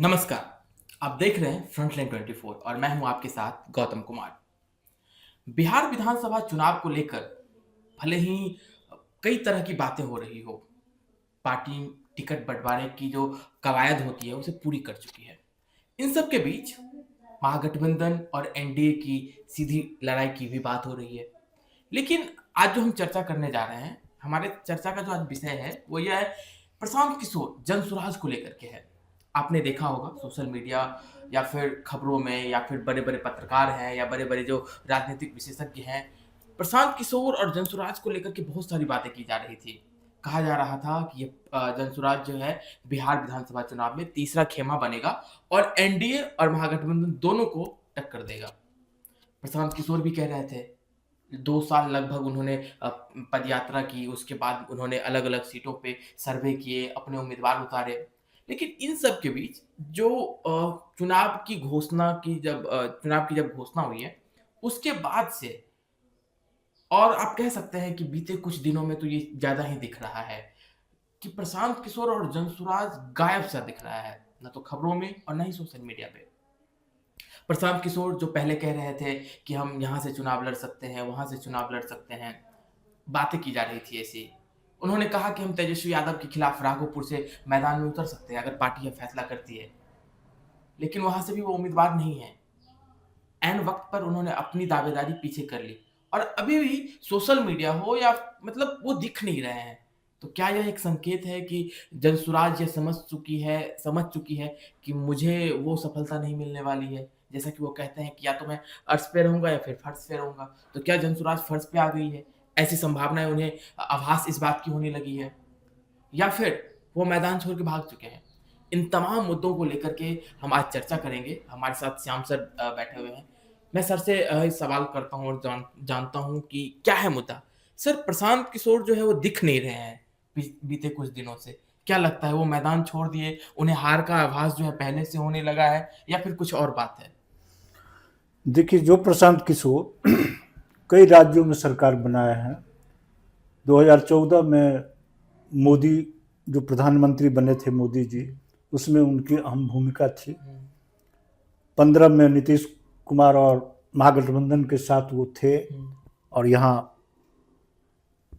नमस्कार। आप देख रहे हैं फ्रंटलाइन 24 और मैं हूं आपके साथ गौतम कुमार। बिहार विधानसभा चुनाव को लेकर भले ही कई तरह की बातें हो रही हो, पार्टी टिकट बंटवारे की जो कवायद होती है उसे पूरी कर चुकी है। इन सब के बीच महागठबंधन और एनडीए की सीधी लड़ाई की भी बात हो रही है। लेकिन आज जो हम चर्चा करने जा रहे हैं, हमारे चर्चा का जो आज विषय है वो यह है, प्रशांत किशोर जनसुराज को लेकर के है। आपने देखा होगा सोशल मीडिया या फिर खबरों में या फिर बड़े बड़े पत्रकार हैं या बड़े बड़े जो राजनीतिक विशेषज्ञ हैं, प्रशांत किशोर और जनसुराज को लेकर के बहुत सारी बातें की जा रही थी। कहा जा रहा था कि ये जनसुराज जो है बिहार विधानसभा चुनाव में तीसरा खेमा बनेगा और एनडीए और महागठबंधन दोनों को टक्कर देगा। प्रशांत किशोर भी कह रहे थे, 2 साल लगभग उन्होंने पदयात्रा की, उसके बाद उन्होंने अलग-अलग सीटों पे सर्वे किए, अपने उम्मीदवार उतारे। लेकिन इन सब के बीच जो चुनाव की जब घोषणा हुई है, उसके बाद से और आप कह सकते हैं कि बीते कुछ दिनों में तो ये ज़्यादा ही दिख रहा है कि प्रशांत किशोर और जनसुराज गायब-सा दिख रहा है, ना तो खबरों में और ना ही सोशल मीडिया पे। प्रशांत किशोर जो पहले कह रहे थे कि हम यहाँ से चुनाव लड़ सकते हैं, वहाँ से चुनाव लड़ सकते हैं, बातें की जा रही थी ऐसी। उन्होंने कहा कि हम तेजस्वी यादव के खिलाफ राघोपुर से मैदान में उतर सकते हैं अगर पार्टी यह फैसला करती है। लेकिन वहाँ से भी वो उम्मीदवार नहीं है। ऐन वक़्त पर उन्होंने अपनी दावेदारी पीछे कर ली और अभी भी सोशल मीडिया हो या मतलब वो दिख नहीं रहे हैं। तो क्या यह एक संकेत है कि जनसुराज ये समझ चुकी है कि मुझे वो सफलता नहीं मिलने वाली है? जैसा कि वो कहते हैं कि या तो मैं अर्श पे रहूँगा या फिर फर्श पे रहूँगा। तो क्या जनसुराज फर्श पे आ गई है? ऐसी संभावनाएँ उन्हें आभास इस बात की होने लगी है? या फिर वो मैदान छोड़ के भाग चुके हैं? इन तमाम मुद्दों को लेकर के हम आज चर्चा करेंगे। हमारे साथ श्याम सर बैठे हुए हैं। मैं सर से सवाल करता हूँ और जानता हूँ कि क्या है मुद्दा? सर, प्रशांत किशोर जो है वो दिख नहीं रहे हैं बीते कुछ दिनों से। क्या लगता है वो मैदान छोड़ दिए, उन्हें हार का आभास जो है पहले से होने लगा है या फिर कुछ और बात है? देखिए, जो प्रशांत किशोर कई राज्यों में सरकार बनाए हैं। 2014 में मोदी जो प्रधानमंत्री बने थे, मोदी जी, उसमें उनकी अहम भूमिका थी। 15 में नीतीश कुमार और महागठबंधन के साथ वो थे और यहाँ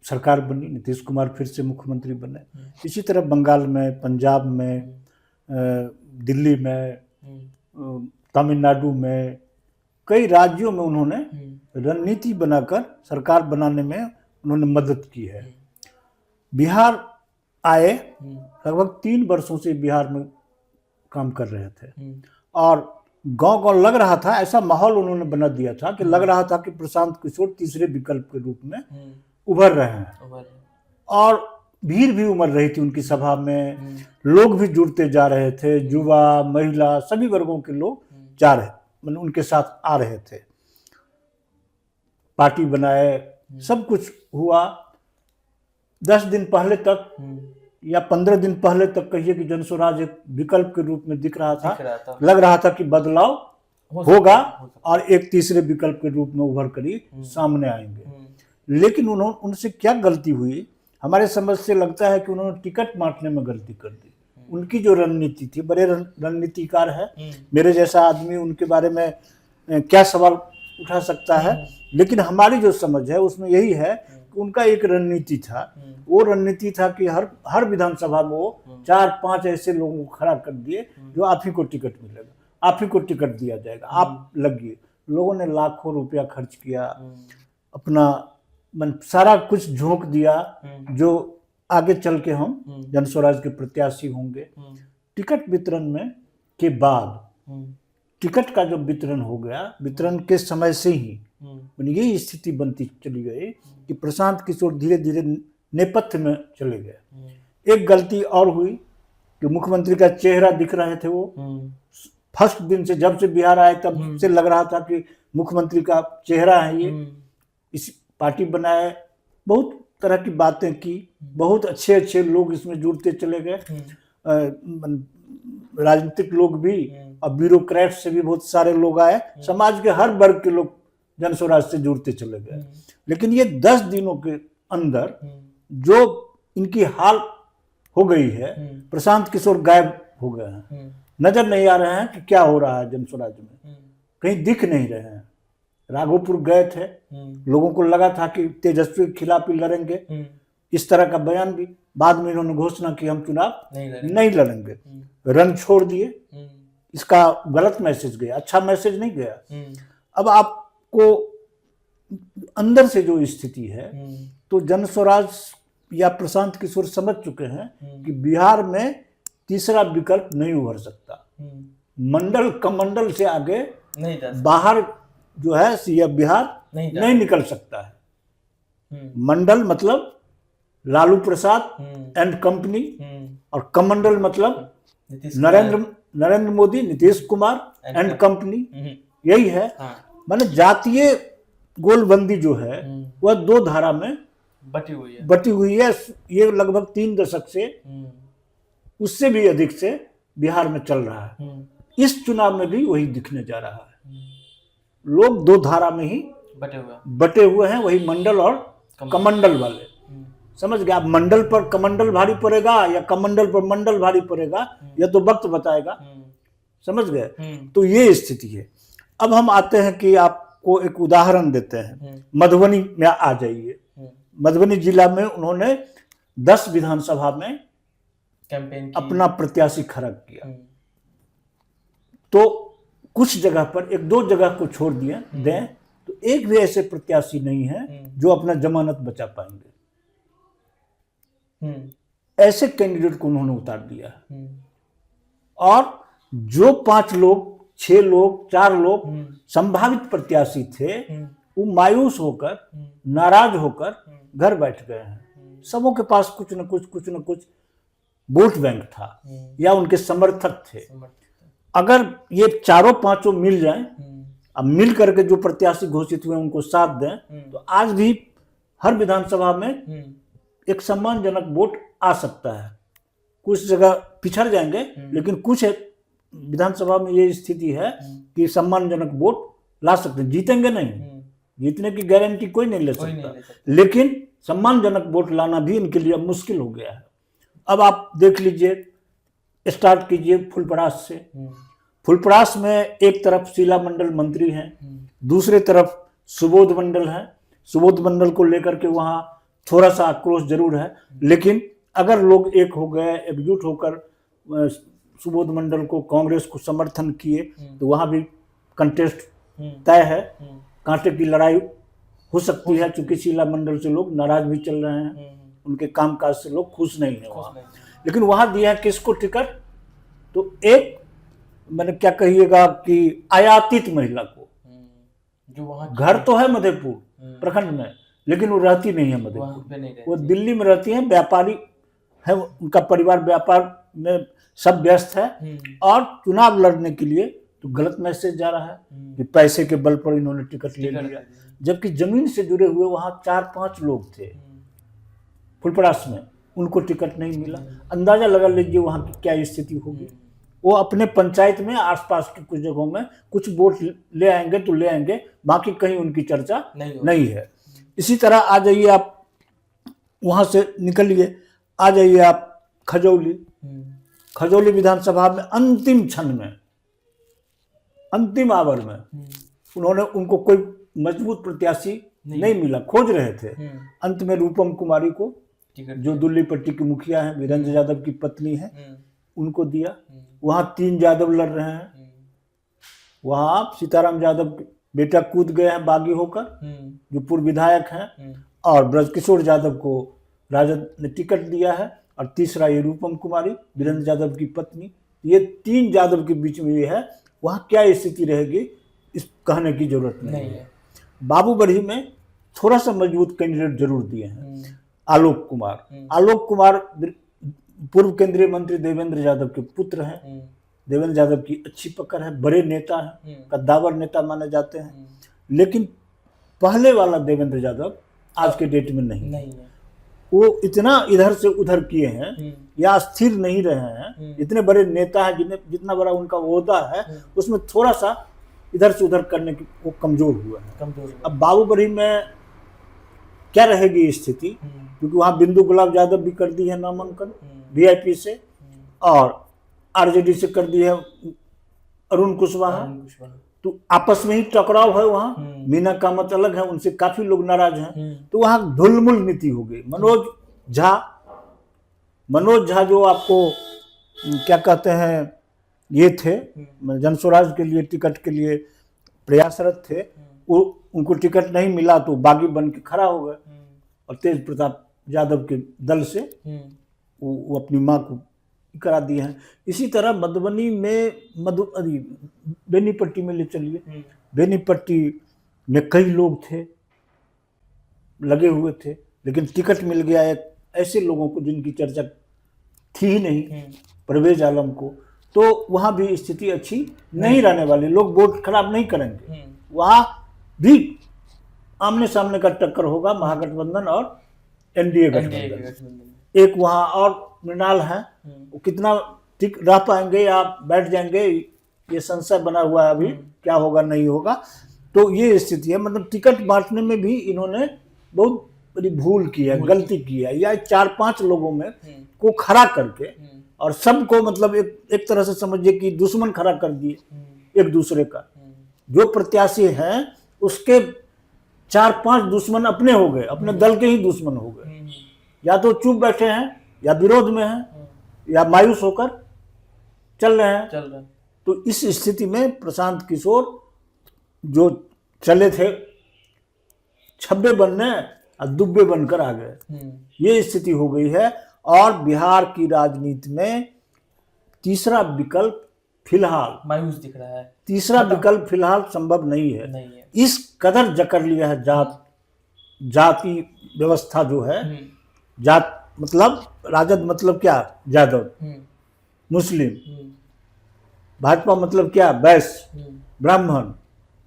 सरकार बनी, नीतीश कुमार फिर से मुख्यमंत्री बने। इसी तरह बंगाल में, पंजाब में, दिल्ली में, तमिलनाडु में, कई राज्यों में उन्होंने रणनीति बनाकर सरकार बनाने में उन्होंने मदद की है। बिहार आए, लगभग 3 वर्षों से बिहार में काम कर रहे थे और गांव-गांव लग रहा था, ऐसा माहौल उन्होंने बना दिया था कि लग रहा था कि प्रशांत किशोर तीसरे विकल्प के रूप में उभर रहे हैं और भीड़ भी उमड़ रही थी उनकी सभा में। लोग भी जुड़ते जा रहे थे, युवा, महिला, सभी वर्गों के लोग जा रहे, मतलब उनके साथ आ रहे थे। पार्टी बनाए, सब कुछ हुआ। 10 दिन पहले तक या 15 दिन पहले तक कहिए कि जनसुराज एक विकल्प के रूप में दिख रहा था। लग रहा था कि बदलाव होगा और एक तीसरे विकल्प के रूप में उभर कर ही सामने आएंगे। लेकिन उनसे क्या गलती हुई, हमारे समझ से लगता है कि उन्होंने टिकट बांटने में गलती कर दी। उनकी जो रणनीति थी, बड़े रणनीतिकार है, मेरे जैसा आदमी उनके बारे में क्या सवाल उठा सकता है, लेकिन हमारी जो समझ है उसमें यही है कि उनका एक रणनीति था। वो रणनीति था कि हर विधानसभा में वो 4-5 ऐसे लोगों को खड़ा कर दिए जो आप ही को टिकट मिलेगा, आप ही को टिकट दिया जाएगा, आप लगिए। लोगों ने लाखों रुपया खर्च किया, अपना सारा कुछ झोंक दिया जो आगे चल के हम जनस्वराज के प्रत्याशी होंगे। टिकट वितरण में के बाद टिकट का जो वितरण हो गया, वितरण के समय से ही यही स्थिति बनती चली गई कि प्रशांत किशोर धीरे धीरे नेपथ्य में चले गए। एक गलती और हुई कि मुख्यमंत्री का चेहरा दिख रहे थे वो फर्स्ट दिन से, जब से बिहार आए तब से लग रहा था कि मुख्यमंत्री का चेहरा है ये। इस पार्टी बनाए, बहुत तरह की बातें की, बहुत अच्छे अच्छे लोग इसमें जुड़ते चले गए, राजनीतिक लोग भी और ब्यूरोक्रेट से भी बहुत सारे लोग आए, समाज के हर वर्ग के लोग जनस्वराज से जुड़ते चले गए। लेकिन ये 10 दिनों के अंदर जो इनकी हाल हो गई है, प्रशांत किशोर गायब हो गए हैं। नजर नहीं आ रहे हैं कि क्या हो रहा है जनस्वराज में, कहीं दिख नहीं रहे हैं। राघोपुर गए थे, लोगों को लगा था कि तेजस्वी के खिलाफ ही लड़ेंगे, इस तरह का बयान भी। बाद में इन्होंने घोषणा की हम चुनाव नहीं लड़ेंगे, रन छोड़ दिए। इसका गलत मैसेज गया, अच्छा मैसेज नहीं गया। अब आपको अंदर से जो स्थिति है, तो जनस्वराज या प्रशांत किशोर समझ चुके हैं कि बिहार में तीसरा विकल्प नहीं उभर सकता। मंडल कमंडल से आगे बाहर जो है यह बिहार नहीं निकल सकता है। मंडल मतलब लालू प्रसाद एंड कंपनी, और कमंडल मतलब नरेंद्र मोदी, नीतीश कुमार एंड कंपनी, यही है। माने जातीय गोलबंदी जो है वह दो धारा में बटी हुई है। ये लगभग 3 दशक से, उससे भी अधिक से बिहार में चल रहा है। इस चुनाव में भी वही दिखने जा रहा है। लोग दो धारा में ही बटे हुए हैं, वही मंडल और कमंडल वाले। समझ गए आप? मंडल पर कमंडल भारी पड़ेगा या कमंडल पर मंडल भारी पड़ेगा, यह तो वक्त बताएगा। समझ गए? तो ये स्थिति है। अब हम आते हैं कि आपको एक उदाहरण देते हैं। मधुबनी में आ जाइए। मधुबनी जिला में उन्होंने 10 विधानसभा में कैंपेन अपना प्रत्याशी खड़ा किया। तो कुछ जगह पर, 1-2 जगह को छोड़ दिए दें, तो एक भी ऐसे प्रत्याशी नहीं है जो अपना जमानत बचा पाएंगे। ऐसे कैंडिडेट को उन्होंने उतार दिया है। और जो 5 लोग, 6 लोग, 4 लोग संभावित प्रत्याशी थे, वो मायूस होकर, नाराज होकर घर बैठ गए हैं। सबों के पास कुछ न कुछ वोट बैंक था या उनके समर्थक थे। अगर ये चारों पांचों मिल जाएं, अब मिल करके जो प्रत्याशी घोषित हुए उनको साथ दें, तो आज भी हर विधानसभा में एक सम्मानजनक वोट आ सकता है। कुछ जगह पिछड़ जाएंगे, लेकिन कुछ विधानसभा में ये स्थिति है कि सम्मानजनक वोट ला सकते हैं। जीतेंगे नहीं, जीतने की गारंटी कोई नहीं ले सकता, लेकिन सम्मानजनक वोट लाना भी इनके लिए मुश्किल हो गया है। अब आप देख लीजिए, स्टार्ट कीजिए फुलपरास से। फुलपरास में एक तरफ शीला मंडल मंत्री हैं, दूसरे तरफ सुबोध मंडल है। सुबोध मंडल को लेकर के वहां थोड़ा सा आक्रोश जरूर है, लेकिन अगर लोग एक हो गए, एकजुट होकर सुबोध मंडल को, कांग्रेस को समर्थन किए, तो वहां भी कंटेस्ट तय है। कांटे की लड़ाई हो सकती है, क्योंकि शीला मंडल से लोग नाराज भी चल रहे हैं, उनके कामकाज से लोग खुश नहीं है वहां। लेकिन वहां दिया किसको टिकट? तो एक, मैंने क्या कहिएगा कि आयातित महिला को, जो वहां घर तो है मधेपुर प्रखंड में, लेकिन वो रहती नहीं है मधेपुर, वो दिल्ली में रहती है, व्यापारी है, उनका परिवार व्यापार में सब व्यस्त है। और चुनाव लड़ने के लिए तो गलत मैसेज जा रहा है कि पैसे के बल पर इन्होंने टिकट ले लिया, जबकि जमीन से जुड़े हुए वहां 4-5 लोग थे फुलपरास में, उनको टिकट नहीं मिला। अंदाजा लगा लीजिए वहां की क्या स्थिति होगी। वो अपने पंचायत में, आसपास की कुछ जगहों में कुछ वोट ले आएंगे तो ले आएंगे, बाकी कहीं उनकी चर्चा नहीं है। इसी तरह आ जाइए आप, वहां से निकलिए, आ जाइए आप खजौली विधानसभा में अंतिम क्षण में, अंतिम आवर में उन्होंने, उनको कोई मजबूत प्रत्याशी नहीं मिला, खोज रहे थे। अंत में रूपम कुमारी को, जो दिल्ली पट्टी की मुखिया है, वीरेंद्र यादव की पत्नी है, उनको दिया। वहां 3 यादव लड़ रहे हैं। वहां सीताराम यादव बेटा कूद गए हैं बागी होकर, जो पूर्व विधायक हैं, और ब्रजकिशोर यादव को राजद ने टिकट दिया है, और तीसरा ये रूपम कुमारी, वीरेंद्र यादव की पत्नी। ये 3 यादव के बीच में ये है। वहां क्या स्थिति रहेगी इस कहने की जरूरत नहीं है। बाबूबरही में थोड़ा सा मजबूत कैंडिडेट जरूर दिए हैं। आलोक कुमार पूर्व केंद्रीय मंत्री देवेंद्र यादव के पुत्र हैं। देवेंद्र यादव की अच्छी पकड़ है, बड़े नेता हैं, कद्दावर नेता माने जाते हैं। लेकिन पहले वाला देवेंद्र यादव आज के डेट में नहीं है। वो इतना इधर से उधर किए हैं या स्थिर नहीं रहे हैं। इतने बड़े नेता हैं, जितना बड़ा उनका ओहदा है, उसमें थोड़ा सा इधर से उधर करने की वो कमजोर हुआ है। अब बाबूबरही में क्या रहेगी स्थिति, क्योंकि वहां बिंदु गुलाब यादव भी कर दी है नामांकन वीआईपी से, और आरजेडी से कर दी है अरुण कुशवाहा। तो आपस में ही टकराव है वहाँ। मीना कामत अलग है, उनसे काफी लोग नाराज हैं। तो वहाँ ढुलमुल नीति हो गई। मनोज झा जो आपको क्या कहते हैं, ये थे जनस्वराज के लिए टिकट के लिए प्रयासरत थे, वो उनको टिकट नहीं मिला तो बागी बन के खड़ा हो गए और तेज प्रताप यादव के दल से वो अपनी माँ को करा दिए हैं। इसी तरह मधुबनी में बेनीपट्टी में ले चलिए, बेनीपट्टी में कई लोग थे लगे हुए थे, लेकिन टिकट मिल गया एक ऐसे लोगों को जिनकी चर्चा थी ही नहीं, परवेज आलम को। तो वहाँ भी स्थिति अच्छी नहीं रहने वाली, लोग वोट खराब नहीं करेंगे। वहाँ भी आमने सामने का टक्कर होगा महागठबंधन और एनडीए गठबंधन। एक वहाँ और मृणाल है, वो कितना ठीक रह पाएंगे या बैठ जाएंगे, ये संशय बना हुआ है अभी, क्या होगा नहीं होगा। तो ये स्थिति है, मतलब टिकट बांटने में भी इन्होंने बहुत बड़ी भूल की है, गलती की है। या 4-5 लोगों में को खड़ा करके और सबको मतलब एक तरह से समझिए कि दुश्मन खड़ा कर दिए एक दूसरे का। जो प्रत्याशी हैं उसके 4-5 दुश्मन अपने हो गए, अपने दल के ही दुश्मन हो गए। या तो चुप बैठे हैं, या विरोध में हैं, या मायूस होकर चल रहे हैं। तो इस स्थिति में प्रशांत किशोर जो चले थे छब्बे बनने और दुब्बे बनकर आ गए, ये स्थिति हो गई है। और बिहार की राजनीति में तीसरा विकल्प फिलहाल मायूस दिख रहा है, तीसरा विकल्प फिलहाल संभव नहीं है। इस कदर जकड़ लिया है जाति व्यवस्था जो है, जात मतलब राजद मतलब क्या, यादव, मुस्लिम, भाजपा मतलब क्या, वैश्य, ब्राह्मण,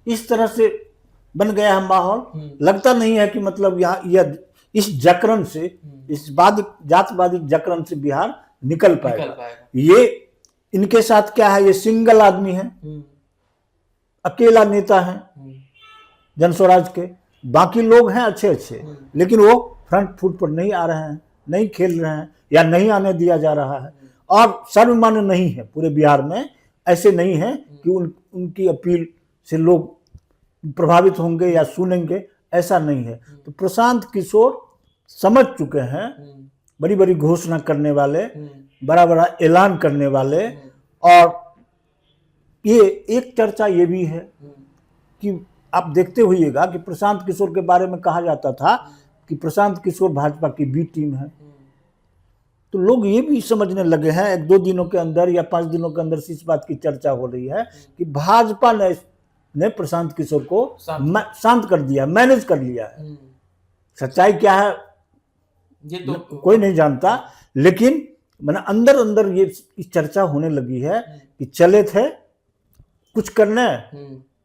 इस तरह से बन गया है माहौल। लगता नहीं है कि मतलब यहाँ यह इस जकरन से, इस जातवादी जकरन से बिहार निकल पाएगा। ये इनके साथ क्या है, ये सिंगल आदमी है, अकेला नेता है जनस्वराज के। बाकी लोग हैं अच्छे, लेकिन वो फ्रंट फुट पर नहीं आ रहे हैं, नहीं खेल रहे हैं, या नहीं आने दिया जा रहा है। और सर्वमान्य नहीं है पूरे बिहार में, ऐसे नहीं है कि उनकी अपील से लोग प्रभावित होंगे या सुनेंगे, ऐसा नहीं है। तो प्रशांत किशोर समझ चुके हैं, बड़ी बड़ी घोषणा करने वाले, बड़ा बड़ा ऐलान करने वाले। और ये एक चर्चा ये भी है कि आप देखते होइएगा कि प्रशांत किशोर के बारे में कहा जाता था कि प्रशांत किशोर भाजपा की बी टीम है। तो लोग ये भी समझने लगे हैं 1-2 दिनों के अंदर या 5 दिनों के अंदर से इस बात की चर्चा हो रही है कि भाजपा ने प्रशांत किशोर को शांत कर दिया, मैनेज कर लिया है। सच्चाई क्या है ये तो कोई नहीं जानता, लेकिन मैंने अंदर अंदर ये चर्चा होने लगी है कि चले थे कुछ करने,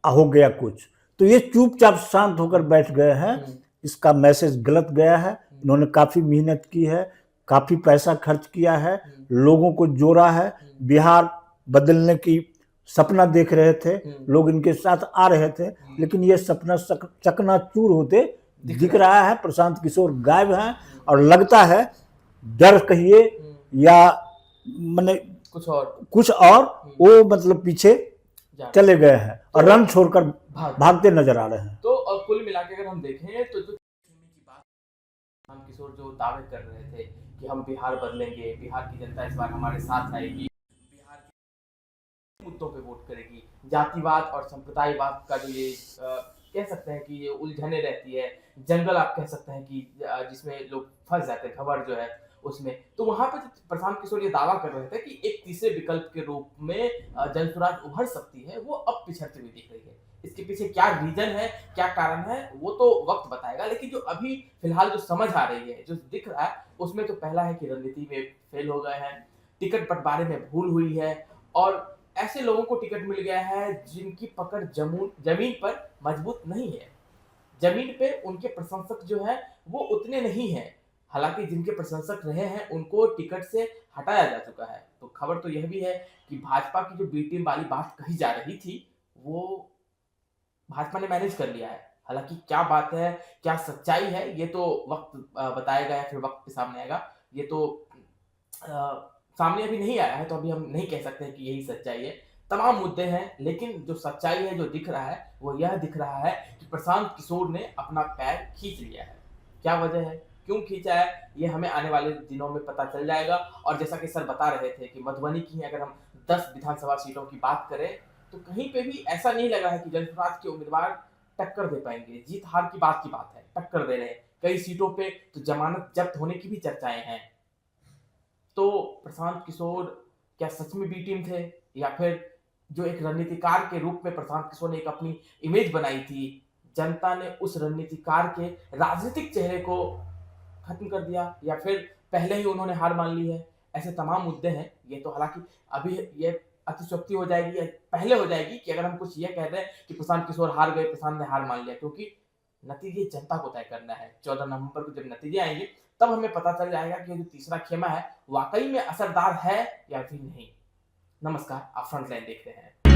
हो गया कुछ। तो ये चुपचाप शांत होकर बैठ गए हैं। इसका मैसेज गलत गया है। इन्होंने काफी मेहनत की है, काफी पैसा खर्च किया है, लोगों को जोड़ा है, बिहार बदलने की सपना देख रहे थे, लोग इनके साथ आ रहे थे, लेकिन ये सपना चकनाचूर होते दिख रहा है। प्रशांत किशोर गायब हैं और लगता है डर कहिए या मने कुछ और वो मतलब पीछे चले गए हैं और रन छोड़कर भागते नजर आ रहे हैं। तो कुल मिला के अगर हम देखें तो जो प्रशांत किशोर जो दावे कर रहे थे कि हम बिहार बदलेंगे, बिहार की जनता इस बार हमारे साथ आएगी, बिहार के मुद्दों पे वोट करेगी, जातिवाद और संप्रदायवाद का जो ये कह सकते हैं कि ये उलझने रहती है, जंगल आप कह सकते हैं कि जिसमें लोग फंस जाते हैं, खबर जो है उसमें। तो वहां पे प्रशांत किशोर ये दावा कर रहे थे कि एक तीसरे विकल्प के रूप में जनसुराज उभर सकती है, वो अब पिछड़ती हुई दिख रही है। इसके पीछे क्या रीजन है, क्या कारण है, वो तो वक्त बताएगा। लेकिन जो अभी फिलहाल जो समझ आ रही है, जो दिख रहा है, उसमें तो पहला है कि रणनीति में फेल हो गए हैं, टिकट बंटवारे में भूल हुई है, और ऐसे लोगों को टिकट मिल गया है जिनकी पकड़ जमीन पर मजबूत नहीं है। जमीन पे उनके प्रशंसक जो है वो उतने नहीं है। हालांकि जिनके प्रशंसक रहे हैं उनको टिकट से हटाया जा चुका है। तो खबर तो यह भी है कि भाजपा की जो बी टीम वाली बात कही जा रही थी वो भाजपा ने मैनेज कर लिया है। हालांकि क्या बात है, क्या सच्चाई है, ये तो वक्त बताएगा या फिर वक्त के सामने आएगा। ये तो सामने अभी नहीं आया है, तो अभी हम नहीं कह सकते हैं कि यही सच्चाई है। तमाम मुद्दे हैं, लेकिन जो सच्चाई है, जो दिख रहा है, वो यह दिख रहा है कि प्रशांत किशोर ने अपना पैर खींच लिया है। क्या वजह है, क्यों खींचा है, ये हमें आने वाले दिनों में पता चल जाएगा। और जैसा कि सर बता रहे थे कि मधुबनी की अगर हम 10 विधानसभा सीटों की बात करें, तो कहीं पे भी ऐसा नहीं लग रहा है कि जनसुराज के उम्मीदवार टक्कर दे पाएंगे। जीत हार की बात है, टक्कर दे रहे हैं। कई सीटों पे तो जमानत जब्त होने की भी चर्चाएं हैं। तो प्रशांत किशोर क्या सच में बी टीम थे, या फिर जो एक रणनीतिकार के रूप में प्रशांत किशोर ने एक अपनी इमेज बनाई थी, जनता ने उस रणनीतिकार के राजनीतिक चेहरे को खत्म कर दिया, या फिर पहले ही उन्होंने हार मान ली है। ऐसे तमाम मुद्दे हैं। ये तो हालांकि अभी ये अतिशयोक्ति हो जाएगी, या पहले हो जाएगी कि अगर हम कुछ ये कह दें कि प्रशांत किशोर हार गए, प्रशांत ने हार मान लिया, क्योंकि नतीजे जनता को तय करना है। 14 नवंबर को जब नतीजे आएंगे, तब हमें पता चल जाएगा कि जो तीसरा खेमा है वाकई में असरदार है या फिर नहीं। नमस्कार, आप फ्रंटलाइन देख रहे हैं।